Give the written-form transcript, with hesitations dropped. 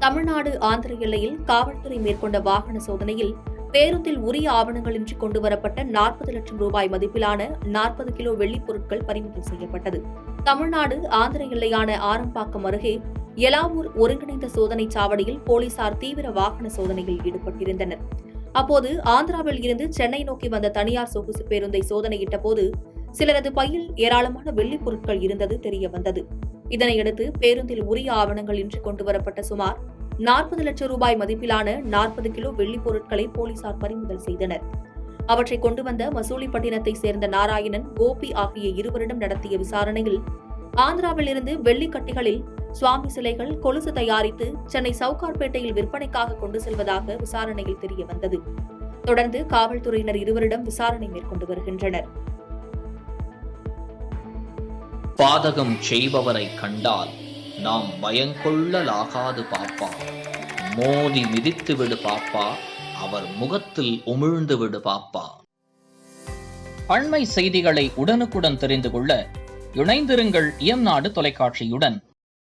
தமிழ்நாடு ஆந்திர எல்லையில் காவல்துறை மேற்கொண்ட வாகன சோதனையில் பேருந்தில் உரிய ஆவணங்களின்றி கொண்டுவரப்பட்ட 40 லட்சம் ரூபாய் மதிப்பிலான 40 கிலோ வெள்ளிப் பொருட்கள் பறிமுதல் செய்யப்பட்டது. தமிழ்நாடு ஆந்திர எல்லையான ஆரம்பாக்கம் அருகே எலாவூர் ஒருங்கிணைந்த சோதனைச் சாவடியில் போலீசார் தீவிர வாகன சோதனையில் ஈடுபட்டிருந்தனர். அப்போது ஆந்திராவில் இருந்து சென்னை நோக்கி வந்த தனியார் சொகுசு பேருந்தை சோதனையிட்ட போது சிலரது பையில் ஏராளமான வெள்ளிப் பொருட்கள் இருந்தது தெரியவந்தது. இதனையடுத்து பேருந்தில் உரிய ஆவணங்கள் இன்றி கொண்டுவரப்பட்ட சுமார் 40 லட்சம் ரூபாய் மதிப்பிலான 40 கிலோ வெள்ளிப் பொருட்களை போலீசார் பறிமுதல் செய்தனர். அவற்றை கொண்டு வந்த மசூலிப்பட்டினத்தை சேர்ந்த நாராயணன், கோபி ஆகிய இருவரிடம் நடத்திய விசாரணையில் ஆந்திராவில் இருந்து வெள்ளிக்கட்டிகளில் சுவாமி சிலைகள், கொலுசு தயாரித்து சென்னை சவுகார்பேட்டையில் விற்பனைக்காக கொண்டு செல்வதாக விசாரணையில் தெரியவந்தது. தொடர்ந்து காவல்துறையினர் இருவரிடம் விசாரணை மேற்கொண்டு வருகின்றனர். பாதகம் செய்பவரை கண்டால் நாம் பயங்கொள்ளலாகாது பாப்பா, மோதி மிதித்து விடு பாப்பா, அவர் முகத்தில் உமிழ்ந்து விடு பாப்பா. அண்மை செய்திகளை உடனுக்குடன் தெரிந்து கொள்ள இணைந்திருங்கள் இயம்நாடு தொலைக்காட்சியுடன்.